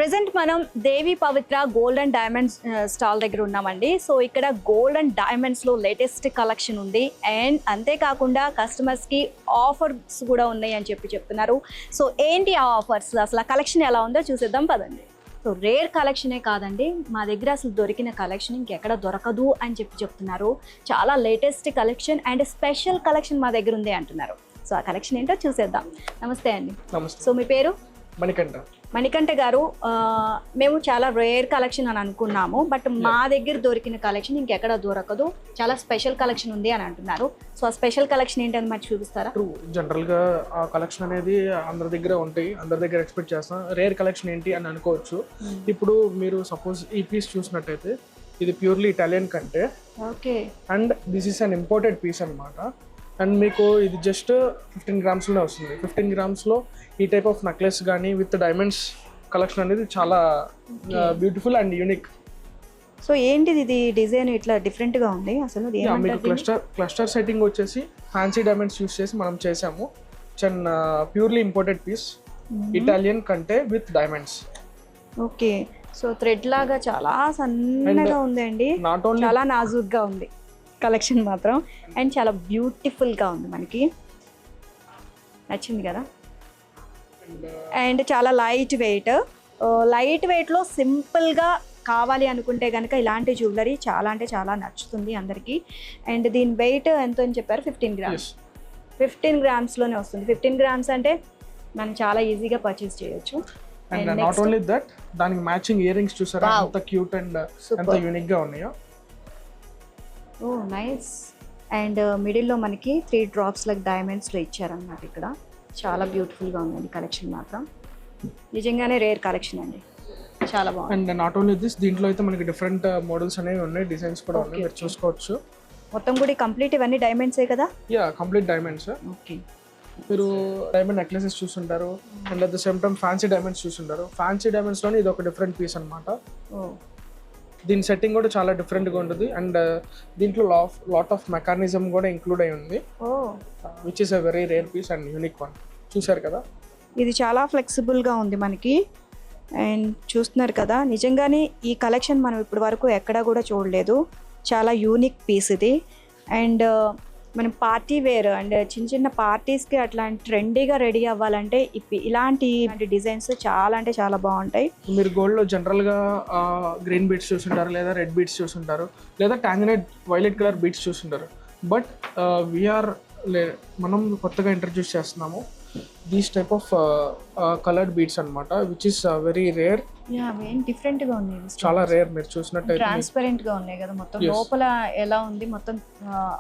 Present మనం దేవి పవిత్ర gold and diamonds stall దగ్గర ఉన్నామండి. సో ఇక్కడ గోల్డ్ అండ్ డైమండ్స్లో లేటెస్ట్ కలెక్షన్ ఉంది అండ్ అంతేకాకుండా కస్టమర్స్కి ఆఫర్స్ కూడా ఉన్నాయి అని చెప్తున్నారు. సో ఏంటి ఆ ఆఫర్స్, అసలు ఆ కలెక్షన్ ఎలా ఉందో చూసేద్దాం పదండి. సో రేర్ కలెక్షనే కాదండి, మా దగ్గర అసలు దొరికిన కలెక్షన్ ఇంకెక్కడ దొరకదు అని చెప్తున్నారు. చాలా latest collection and special collection మా దగ్గర ఉంది అంటున్నారు. సో ఆ కలెక్షన్ ఏంటో చూసేద్దాం. నమస్తే అండి. నమస్తే. సో మీ పేరు? మణికంఠ గారు, మేము చాలా రేర్ కలెక్షన్ అని అనుకున్నాము, బట్ మా దగ్గర దొరికిన కలెక్షన్ ఇంకెక్కడ దొరకదు, చాలా స్పెషల్ కలెక్షన్ ఉంది అని అంటున్నారు. సో ఆ స్పెషల్ కలెక్షన్ ఏంటి అని మరి చూపిస్తారా? జనరల్ గా ఆ కలెక్షన్ అనేది అందరి దగ్గర ఉంటాయి, అందరి దగ్గర ఎక్స్పెక్ట్ చేస్తాం. రేర్ కలెక్షన్ ఏంటి అని అనుకోవచ్చు. ఇప్పుడు మీరు సపోజ్ ఈ పీస్ చూసినట్టయితే ఇది ప్యూర్లీ ఇటాలియన్ కంటే, okay, and this is an imported piece అనమాట. అండ్ మీకు ఇది జస్ట్ 15 గ్రామ్స్లోనే వస్తుంది. 15 గ్రామ్స్లో ఈ టైప్ ఆఫ్ నెక్లెస్ కానీ విత్ డైమండ్స్ కలెక్షన్ అనేది చాలా బ్యూటిఫుల్ అండ్ యూనిక్. సో ఏంటిది, ఇది డిజైన్ ఇట్లా డిఫరెంట్గా ఉంది అసలు? మీకు క్లస్టర్ సెట్టింగ్ వచ్చేసి ఫ్యాన్సీ డైమండ్స్ యూస్ చేసి మనం చేసాము. ప్యూర్లీ ఇంపోర్టెడ్ పీస్, ఇటాలియన్ కంటే with diamonds. Okay, so thread లాగా చాలా సన్నగా ఉందండి, చాలా నాజూక్గా ఉంది కలెక్షన్ మాత్రం, అండ్ చాలా బ్యూటిఫుల్గా ఉంది, మనకి నచ్చింది కదా. అండ్ చాలా లైట్ వెయిట్లో సింపుల్గా కావాలి అనుకుంటే కనుక ఇలాంటి జ్యువెలరీ చాలా అంటే చాలా నచ్చుతుంది అందరికీ. అండ్ దీని వెయిట్ ఎంత అని చెప్పారు? 15 గ్రామ్స్. 15 గ్రామ్స్లోనే వస్తుంది. 15 గ్రామ్స్ అంటే మనం చాలా ఈజీగా పర్చేస్ చేయొచ్చు. అండ్ నాట్ ఓన్లీ దట్, దానికి మ్యాచింగ్ ఇయర్ రింగ్స్ చూసారా ఎంత క్యూట్ అండ్ ఎంత యూనిక్గా ఉన్నాయో. ఓ నైస్. అండ్ మిడిల్లో మనకి 3 డ్రాప్స్ లైక్ డైమండ్స్లో ఇచ్చారన్నమాట. ఇక్కడ చాలా బ్యూటిఫుల్గా ఉందండి కలెక్షన్ మాత్రం, నిజంగానే రేర్ కలెక్షన్ అండి, చాలా బాగుంది. అండ్ నాట్ ఓన్లీ దిస్, దీంట్లో అయితే మనకి డిఫరెంట్ మోడల్స్ అనేవి ఉన్నాయి, డిజైన్స్ కూడా ఉన్నాయి, మీరు చూసుకోవచ్చు. మొత్తం కూడా కంప్లీట్ ఇవన్నీ డైమండ్సే కదా? Yeah, complete diamonds. ఓకే, మీరు డైమండ్ నెక్లెసెస్ చూస్తుంటారు and at the same time fancy diamonds చూస్తుంటారు. ఫ్యాన్సీ డైమండ్స్లోనే ఇది ఒక డిఫరెంట్ పీస్ అనమాట. దీని సెట్టింగ్ కూడా చాలా డిఫరెంట్గా ఉంటుంది అండ్ దీంట్లో లాట్ ఆఫ్ మెకానిజం కూడా ఇంక్లూడ్ అయి ఉంది, which is a very rare piece and unique one. చూసారు కదా, ఇది చాలా ఫ్లెక్సిబుల్గా ఉంది మనకి. అండ్ చూస్తున్నారు కదా, నిజంగానే ఈ కలెక్షన్ మనం ఇప్పటి వరకు ఎక్కడా కూడా చూడలేదు, చాలా యూనిక్ పీస్ ఇది. అండ్ మనం పార్టీ వేర్ అండ్ చిన్న చిన్న పార్టీస్కి అట్లాంటి ట్రెండీగా రెడీ అవ్వాలంటే ఇలాంటి డిజైన్స్ చాలా అంటే చాలా బాగుంటాయి. మీరు గోల్డ్లో జనరల్గా గ్రీన్ బీడ్స్ చూస్తుంటారు, లేదా రెడ్ బీడ్స్ చూస్తుంటారు, లేదా టాంజనైట్ వైలెట్ కలర్ బీడ్స్ చూస్తుంటారు. బట్ మనం కొత్తగా ఇంట్రడ్యూస్ చేస్తున్నాము these type of coloured beads అనమాట, విచ్ ఇస్ వెరీ రేర్. డిఫరెంట్గా ఉన్నాయి, చాలా రేర్. మీరు చూసినట్టయితే ట్రాన్స్పరెంట్ గా ఉన్నాయి కదా, మొత్తం లోపల ఎలా ఉంది, మొత్తం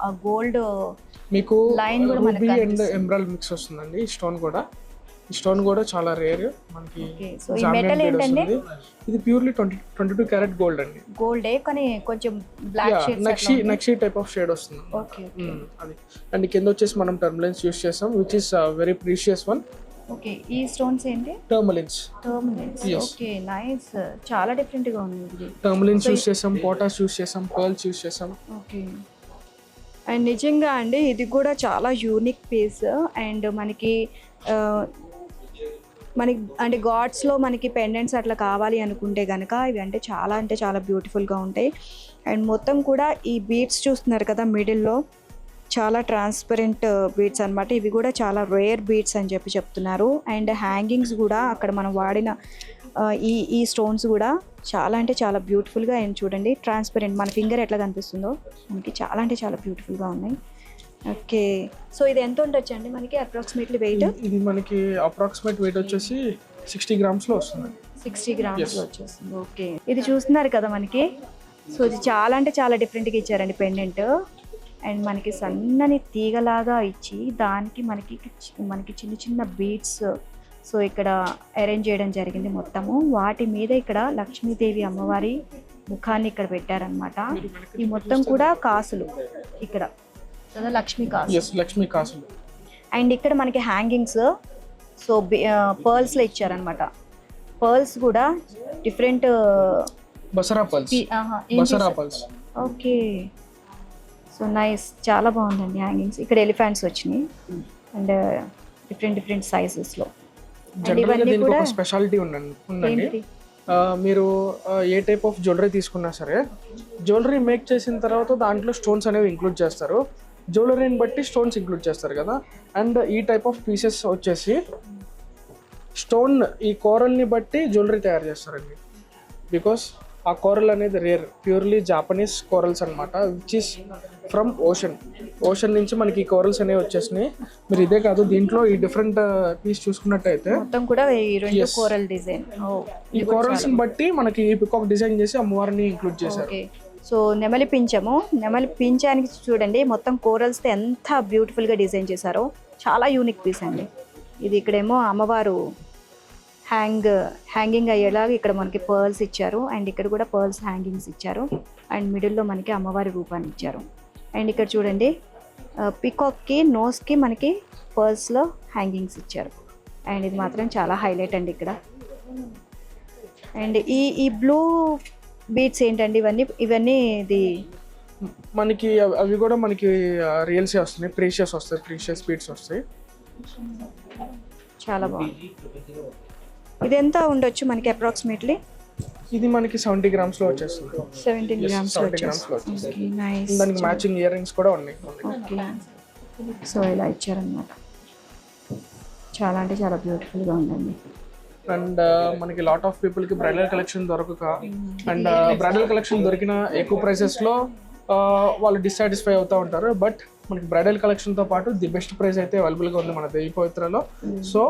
ఆ గోల్డ్ మీకు లైన్ కూడా రూబీ అండ్ ఎమరాల్డ్ మిక్స్ వస్తుందండి. ఈ స్టోన్ కూడా చాలా రేర్ మనకి. సో ఈ మెటల్ ఏంటండి? ఇది ప్యూర్లీ 22 క్యారెట్ గోల్డ్ అండి. గోల్డే కానీ కొంచెం బ్లాక్ షేడ్, నక్షి టైప్ ఆఫ్ షేడ్ వస్తుంది. ఓకే, అది. అండ్ కింద వచ్చేసి మనం టర్మలైన్స్ యూస్ చేస్తాం, which is very precious one. Okay, ఈ స్టోన్స్ ఏంటి? టర్మలిన్స్. ఓకే, నైస్, చాలా డిఫరెంట్ గా ఉంది ఇది. టర్మలిన్స్ యూస్ చేసాం, పోటాస్ యూస్ చేసాం, పర్ల్స్ యూస్ చేసాం. ఓకే, అండ్ నిజంగా అండి ఇది కూడా చాలా యూనిక్ పీస్. అండ్ మనకి అంటే గాడ్స్లో మనకి పెండెంట్స్ అట్లా కావాలి అనుకుంటే కనుక ఇవి అంటే చాలా బ్యూటిఫుల్గా ఉంటాయి. అండ్ మొత్తం కూడా ఈ బీడ్స్ చూస్తున్నారు కదా మిడిల్లో, చాలా ట్రాన్స్పరెంట్ బీడ్స్ అనమాట. ఇవి కూడా చాలా రేర్ బీడ్స్ అని చెప్తున్నారు. అండ్ హ్యాంగింగ్స్ కూడా అక్కడ మనం వాడిన ఈ స్టోన్స్ కూడా చాలా అంటే చాలా బ్యూటిఫుల్గా. అండ్ చూడండి, ట్రాన్స్పరెంట్, మన ఫింగర్ ఎట్లా కనిపిస్తుందో మనకి చాలా అంటే చాలా బ్యూటిఫుల్గా ఉన్నాయి. ఓకే, సో ఇది ఎంత ఉండొచ్చు అండి మనకి అప్రాక్సిమేట్లీ వెయిట్? ఇది మనకి అప్రాక్సిమేట్ వెయిట్ వచ్చేసి 60 గ్రామ్స్లో వస్తుంది. 60 గ్రామ్స్లో వచ్చేస్తుంది. ఓకే, ఇది చూస్తున్నారు కదా మనకి. సో ఇది చాలా అంటే చాలా డిఫరెంట్గా ఇచ్చారండి పెండెంట్. అండ్ మనకి సన్నని తీగలాగా ఇచ్చి దానికి మనకి చిన్న చిన్న బీడ్స్ సో ఇక్కడ అరేంజ్ చేయడం జరిగింది మొత్తము. వాటి మీద ఇక్కడ లక్ష్మీదేవి అమ్మవారి ముఖాన్ని ఇక్కడ పెట్టారనమాట. ఈ మొత్తం కూడా కాసులు ఇక్కడ కదా, లక్ష్మీ కాసులు. అండ్ ఇక్కడ మనకి హ్యాంగింగ్స్ సో పర్ల్స్లో ఇచ్చారనమాట. పర్ల్స్ కూడా different Basara pearls. Okay, so nice, చాలా బాగుందండి హ్యాంగింగ్స్. ఇక్కడ ఎలిఫెంట్స్ వచ్చినాయి అండ్ డిఫరెంట్ సైజెస్లో. స్పెషాలిటీ ఉందండి. మీరు ఏ టైప్ ఆఫ్ జ్యువెలరీ తీసుకున్నా సరే, జ్యువెలరీ మేక్ చేసిన తర్వాత దాంట్లో స్టోన్స్ అనేవి ఇంక్లూడ్ చేస్తారు. జ్యువెలరీని బట్టి స్టోన్స్ ఇంక్లూడ్ చేస్తారు కదా. అండ్ ఈ టైప్ ఆఫ్ పీసెస్ వచ్చేసి స్టోన్ ఈ కోరల్ని బట్టి జ్యువెలరీ తయారు చేస్తారండి. బికాస్ ఆ కోరల్ అనేది రేర్, ప్యూర్లీ జాపనీస్ కోరల్స్ అనమాట, విచ్ ఈస్ ఫ్రమ్ ఓషన్ నుంచి మనకి ఈ కోరల్స్ అనేవి వచ్చేసినాయి. మీరు ఇదే కాదు, దీంట్లో ఈ డిఫరెంట్ పీస్ చూసుకున్నట్టయితే మొత్తం కూడా ఈ రెండు కోరల్ డిజైన్, ఈ కోరల్స్ బట్టి మనకి ఈ పికాక్ డిజైన్ చేసి అమ్మవారిని ఇంక్లూడ్ చేశారు. సో నెమలి పించానికి చూడండి, మొత్తం కోరల్స్తో ఎంత బ్యూటిఫుల్గా డిజైన్ చేశారో, చాలా యూనిక్ పీస్ అండి ఇది. ఇక్కడేమో అమ్మవారు హ్యాంగింగ్ అయ్యేలాగా ఇక్కడ మనకి పర్ల్స్ ఇచ్చారు, అండ్ ఇక్కడ కూడా పర్ల్స్ హ్యాంగింగ్స్ ఇచ్చారు, అండ్ మిడిల్లో మనకి అమ్మవారి రూపాన్ని ఇచ్చారు. అండ్ ఇక్కడ చూడండి పికాక్కి నోస్కి మనకి పర్ల్స్లో హ్యాంగింగ్స్ ఇచ్చారు. అండ్ ఇది మాత్రం చాలా హైలైట్ అండి ఇక్కడ. అండ్ ఈ బ్లూ బీడ్స్ ఏంటండి ఇవన్నీ ఇది మనకి అవి కూడా మనకి రియల్సే వస్తున్నాయి, ప్రీషియస్ బీడ్స్ వస్తాయి. చాలా బాగుంది. ఇది ఎంత ఉండొచ్చు మనకి అప్రాక్సిమేట్లీ? ఇది మనకి 70 grams లో వచ్చేస్తుంది. 17 grams లో వచ్చేస్తుంది. దానికి మ్యాచింగ్ ఇయర్ రింగ్స్ కూడా ఉన్నాయి. సో ఇలా ఇచ్చారనమాట. చాలా అంటే చాలా బ్యూటిఫుల్గా ఉందండి. అండ్ మనకి లాట్ ఆఫ్ పీపుల్కి బ్రైడల్ కలెక్షన్ దొరకక, అండ్ బ్రైడల్ కలెక్షన్ దొరికిన ఎక్కువ ప్రైసెస్లో వాళ్ళు డిస్సాటిస్ఫై అవుతూ ఉంటారు. బట్ మనకి బ్రైడల్ కలెక్షన్తో పాటు ది బెస్ట్ ప్రైస్ అయితే అవైలబుల్గా ఉంది మన దేవి పవిత్రలో. సో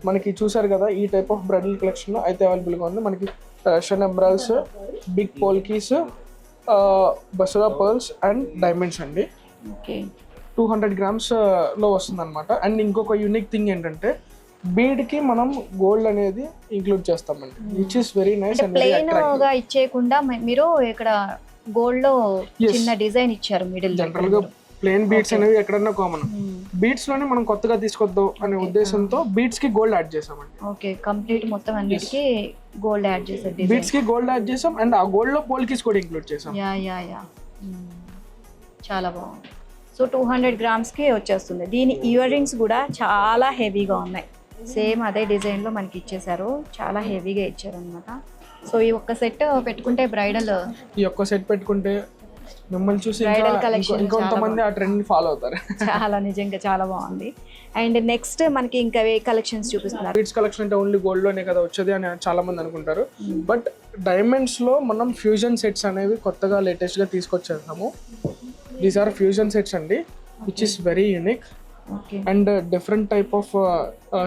మనకి చూసారు కదా, ఈ టైప్ ఆఫ్ బ్రైడల్ కలెక్షన్ అయితే అవైలబుల్గా ఉంది. మనకి రష్యన్ ఎంబ్రాయిల్స్, big polkis, Basra pearls and diamonds అండి. 200 grams లో వస్తుంది అనమాట. అండ్ ఇంకొక యూనిక్ థింగ్ ఏంటంటే, బీడ్కి మనం గోల్డ్ అనేది ఇంక్లూడ్ చేస్తామండి, which is very nice. And plain గా ఇచ్చేయకుండా మీరు ఇక్కడ గోల్డ్ లో చిన్న డిజైన్ ఇచ్చారు మిడిల్. జనరల్ గా ప్లెయిన్ బీడ్స్ అనేవి ఎక్కడన్నా కామన్, బీడ్స్ లోనే మనం కొత్తగా తీసుకొద్దాం అనే ఉద్దేశంతో బీడ్స్ కి గోల్డ్ యాడ్ చేసామండి. ఓకే, కంప్లీట్ మొత్తం అన్నిటికి గోల్డ్ యాడ్ చేసాం, బీడ్స్ కి గోల్డ్ యాడ్ చేసాం. అండ్ ఆ గోల్డ్ లో పోల్కీస్ కూడా ఇంక్లూడ్ చేసాం. యా చాలా బాగుంది. సో 200 grams కి వచ్చేస్తుంది. దీని ఇయర్ రింగ్స్ కూడా చాలా హెవీగా ఉన్నాయి, సేమ్ అదే డిజైన్లో మనకి ఇచ్చేసారు, చాలా హెవీగా ఇచ్చారు అనమాట. సో ఈ ఒక్క సెట్ పెట్టుకుంటే బ్రైడల్, ఈ ఒక్క సెట్ పెట్టుకుంటే మిమ్మల్ని చూసి ఇంకొంతమంది ఆ ట్రెండ్ ఫాలో అవుతారు. చాలా నిజంగా చాలా బాగుంది. అండ్ నెక్స్ట్ మనకి ఇంకా ఏ కలెక్షన్స్ చూపిస్తున్నారు? బీడ్స్ కలెక్షన్ అంటే ఓన్లీ గోల్డ్ లోనే కదా వచ్చేది అని చాలా మంది అనుకుంటారు. బట్ డైమండ్స్ లో మనం ఫ్యూజన్ సెట్స్ అనేవి కొత్తగా లేటెస్ట్ గా తీసుకొచ్చేస్తాము. దీస్ ఆర్ ఫ్యూజన్ సెట్స్ అండి, which is very unique. And different type of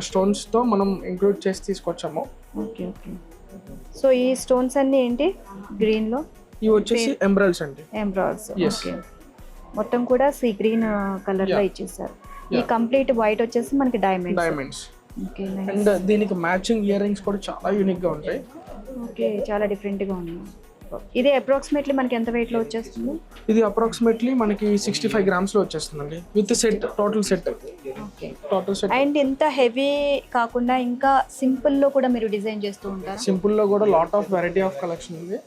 stones తో మనం ఇంక్లూడ్ చేసి తీసుకొచ్చాము. ఓకే. సో ఈ స్టోన్స్ అన్ని ఏంటి గ్రీన్ లో? ఇవి వచ్చేసి ఎంబ్రాయిల్స్ అండి. ఎంబ్రాయిల్స్. ఓకే, మొత్తం కూడా సీ గ్రీన్ కలర్ లో ఇచ్చేసారు. ఈ కంప్లీట్ వైట్ వచ్చేసి మనకి డైమండ్స్. ఓకే, అండ్ దీనికి మ్యాచింగ్ ఇయర్ రింగ్స్ కూడా చాలా యూనిక్ గా ఉంటాయి. ఓకే, చాలా డిఫరెంట్ గా ఉంది. ఇది అప్రాక్సిమేట్లీ మనకి ఎంత వెయిట్ లో వచ్చేస్తుంది? ఇది అప్రాక్సిమేట్లీ మనకి 65 grams లో వచ్చేస్తుందండి, with set, total set. And ఇంత హెవీ కాకుండా ఇంకా సింపుల్ లో కూడా మీరు డిజైన్ చేస్తూ ఉంటారు? సింపుల్ లో కూడా lot of variety of collection ఉంది.